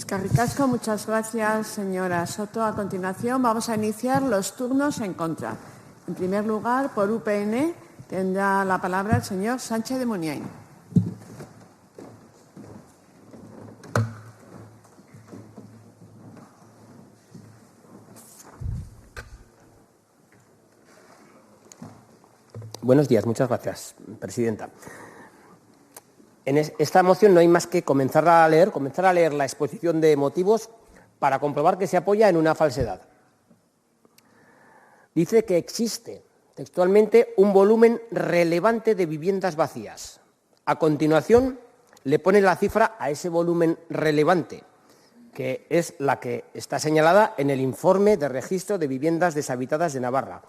Carricasco, muchas gracias, señora Soto. A continuación, vamos a iniciar los turnos en contra. En primer lugar, por UPN, tendrá la palabra el señor Sánchez de Muniain. Buenos días, muchas gracias, presidenta. En esta moción no hay más que comenzar a leer la exposición de motivos para comprobar que se apoya en una falsedad. Dice que existe, textualmente, un volumen relevante de viviendas vacías. A continuación, le pone la cifra a ese volumen relevante, que es la que está señalada en el informe de registro de viviendas deshabitadas de Navarra.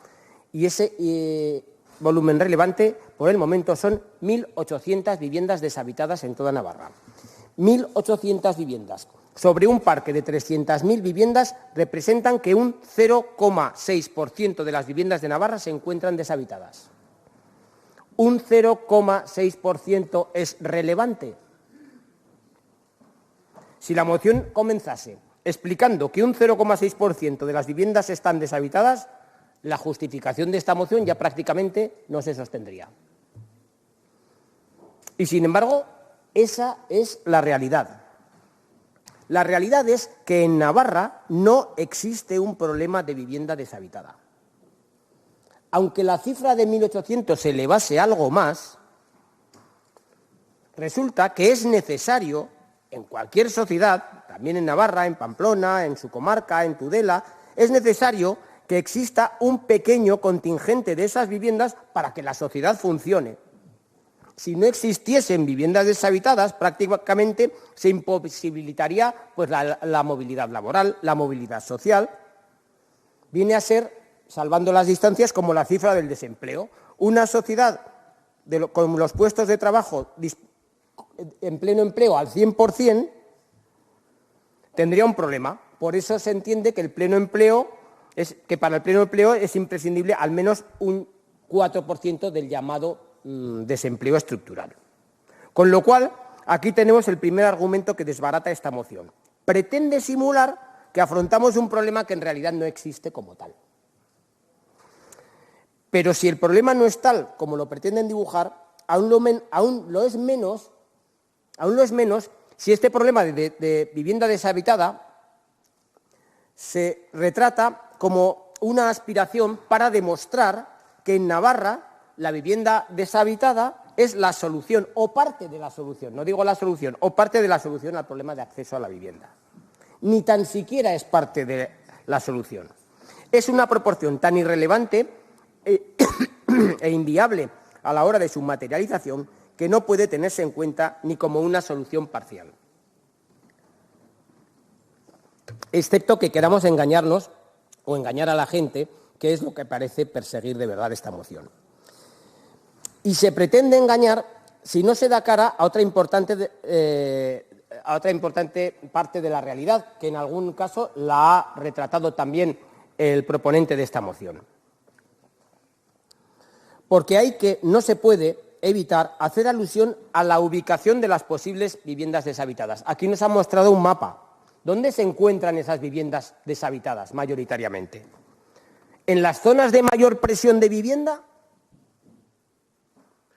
Y ese volumen relevante, por el momento, son 1.800 viviendas deshabitadas en toda Navarra. 1.800 viviendas. Sobre un parque de 300.000 viviendas, representan que un 0,6% de las viviendas de Navarra se encuentran deshabitadas. ¿Un 0,6% es relevante? Si la moción comenzase explicando que un 0,6% de las viviendas están deshabitadas, la justificación de esta moción ya prácticamente no se sostendría. Y, sin embargo, esa es la realidad. La realidad es que en Navarra no existe un problema de vivienda deshabitada. Aunque la cifra de 1.800 se elevase algo más, resulta que es necesario, en cualquier sociedad, también en Navarra, en Pamplona, en su comarca, en Tudela, es necesario que exista un pequeño contingente de esas viviendas para que la sociedad funcione. Si no existiesen viviendas deshabitadas, prácticamente se imposibilitaría pues, la movilidad laboral, la movilidad social. Viene a ser, salvando las distancias, como la cifra del desempleo. Una sociedad con los puestos de trabajo en pleno empleo al 100% tendría un problema. Por eso se entiende que para el pleno empleo es imprescindible al menos un 4% del llamado desempleo estructural. Con lo cual, aquí tenemos el primer argumento que desbarata esta moción. Pretende simular que afrontamos un problema que en realidad no existe como tal. Pero si el problema no es tal como lo pretenden dibujar, aún lo es menos si este problema de vivienda deshabitada se retrata como una aspiración para demostrar que en Navarra la vivienda deshabitada es la solución o parte de la solución, no digo la solución, o parte de la solución al problema de acceso a la vivienda. Ni tan siquiera es parte de la solución. Es una proporción tan irrelevante e inviable a la hora de su materialización que no puede tenerse en cuenta ni como una solución parcial. Excepto que queramos engañarnos o engañar a la gente, que es lo que parece perseguir de verdad esta moción. Y se pretende engañar si no se da cara a otra importante parte de la realidad, que en algún caso la ha retratado también el proponente de esta moción. Porque no se puede evitar hacer alusión a la ubicación de las posibles viviendas deshabitadas. Aquí nos ha mostrado un mapa. ¿Dónde se encuentran esas viviendas deshabitadas mayoritariamente? ¿En las zonas de mayor presión de vivienda?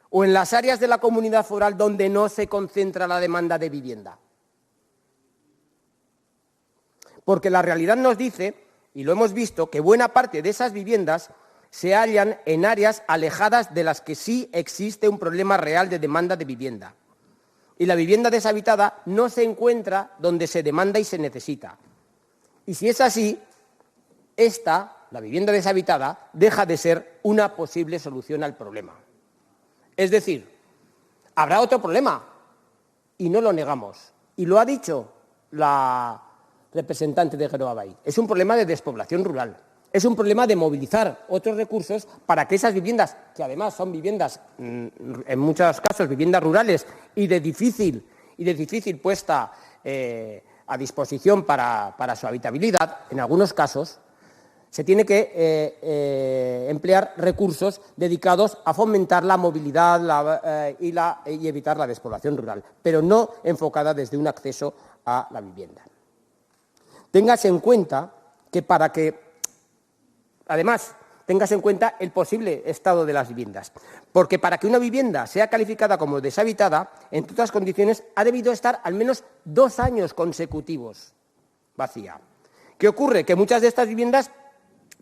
¿O en las áreas de la comunidad foral donde no se concentra la demanda de vivienda? Porque la realidad nos dice, y lo hemos visto, que buena parte de esas viviendas se hallan en áreas alejadas de las que sí existe un problema real de demanda de vivienda. Y la vivienda deshabitada no se encuentra donde se demanda y se necesita. Y si es así, la vivienda deshabitada, deja de ser una posible solución al problema. Es decir, habrá otro problema, y no lo negamos. Y lo ha dicho la representante de Geroa Bai. Es un problema de despoblación rural. Es un problema de movilizar otros recursos para que esas viviendas, que además son viviendas, en muchos casos, viviendas rurales y de difícil puesta a disposición para su habitabilidad, en algunos casos, se tiene que emplear recursos dedicados a fomentar la movilidad y evitar la despoblación rural, pero no enfocada desde un acceso a la vivienda. Téngase en cuenta además, téngase en cuenta el posible estado de las viviendas, porque para que una vivienda sea calificada como deshabitada, entre otras condiciones, ha debido estar al menos 2 años consecutivos vacía. ¿Qué ocurre? Que muchas de estas viviendas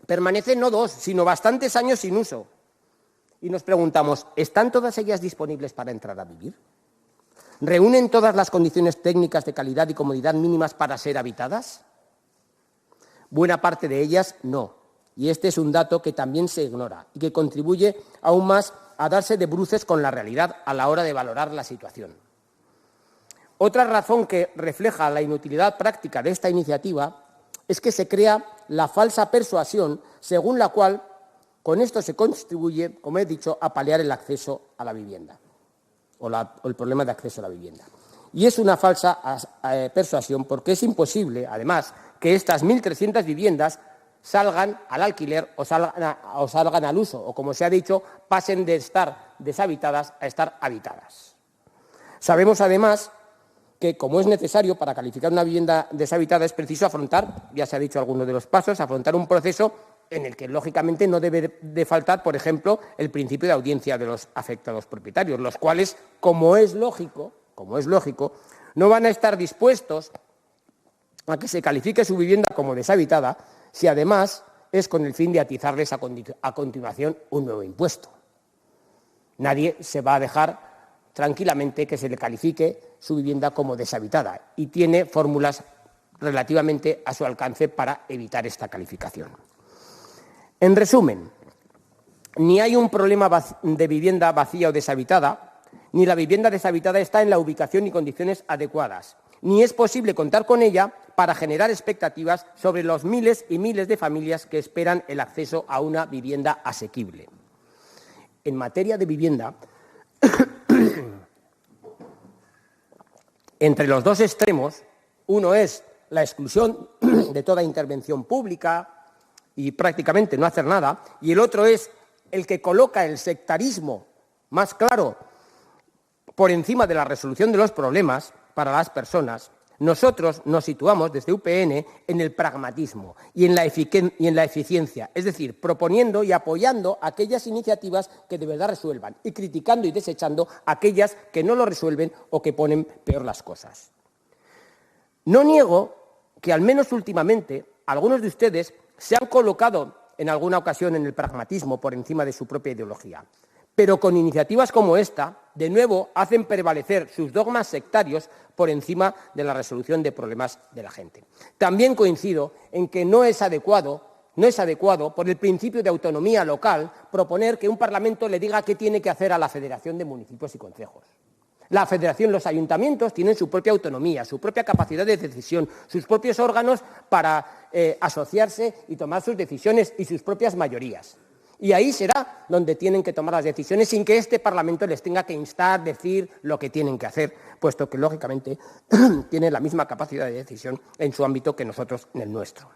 permanecen no 2, sino bastantes años sin uso. Y nos preguntamos, ¿están todas ellas disponibles para entrar a vivir? ¿Reúnen todas las condiciones técnicas de calidad y comodidad mínimas para ser habitadas? Buena parte de ellas no. Y este es un dato que también se ignora y que contribuye aún más a darse de bruces con la realidad a la hora de valorar la situación. Otra razón que refleja la inutilidad práctica de esta iniciativa es que se crea la falsa persuasión según la cual con esto se contribuye, como he dicho, a paliar el acceso a la vivienda o el problema de acceso a la vivienda. Y es una falsa persuasión porque es imposible, además, que estas 1.300 viviendas salgan al alquiler o salgan al uso, o como se ha dicho, pasen de estar deshabitadas a estar habitadas. Sabemos, además, que como es necesario para calificar una vivienda deshabitada es preciso afrontar, ya se ha dicho algunos de los pasos, afrontar un proceso en el que, lógicamente, no debe de faltar, por ejemplo, el principio de audiencia de los afectados propietarios, los cuales, como es lógico, no van a estar dispuestos a que se califique su vivienda como deshabitada si además es con el fin de atizarles a continuación un nuevo impuesto. Nadie se va a dejar tranquilamente que se le califique su vivienda como deshabitada y tiene fórmulas relativamente a su alcance para evitar esta calificación. En resumen, ni hay un problema de vivienda vacía o deshabitada, ni la vivienda deshabitada está en la ubicación y condiciones adecuadas, ni es posible contar con ella para generar expectativas sobre los miles y miles de familias que esperan el acceso a una vivienda asequible. En materia de vivienda, entre los dos extremos, uno es la exclusión de toda intervención pública y prácticamente no hacer nada, y el otro es el que coloca el sectarismo más claro por encima de la resolución de los problemas para las personas. Nosotros nos situamos desde UPN en el pragmatismo y en la eficiencia, es decir, proponiendo y apoyando aquellas iniciativas que de verdad resuelvan y criticando y desechando aquellas que no lo resuelven o que ponen peor las cosas. No niego que, al menos últimamente, algunos de ustedes se han colocado en alguna ocasión en el pragmatismo por encima de su propia ideología, pero con iniciativas como esta, de nuevo, hacen prevalecer sus dogmas sectarios por encima de la resolución de problemas de la gente. También coincido en que no es adecuado por el principio de autonomía local proponer que un Parlamento le diga qué tiene que hacer a la Federación de Municipios y Concejos. La Federación, los ayuntamientos tienen su propia autonomía, su propia capacidad de decisión, sus propios órganos para asociarse y tomar sus decisiones y sus propias mayorías. Y ahí será donde tienen que tomar las decisiones sin que este Parlamento les tenga que instar, decir lo que tienen que hacer, puesto que, lógicamente, tienen la misma capacidad de decisión en su ámbito que nosotros en el nuestro.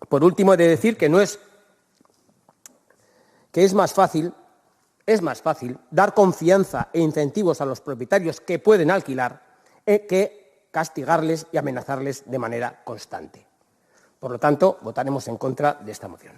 Por último, he de decir que es más fácil dar confianza e incentivos a los propietarios que pueden alquilar que castigarles y amenazarles de manera constante. Por lo tanto, votaremos en contra de esta moción.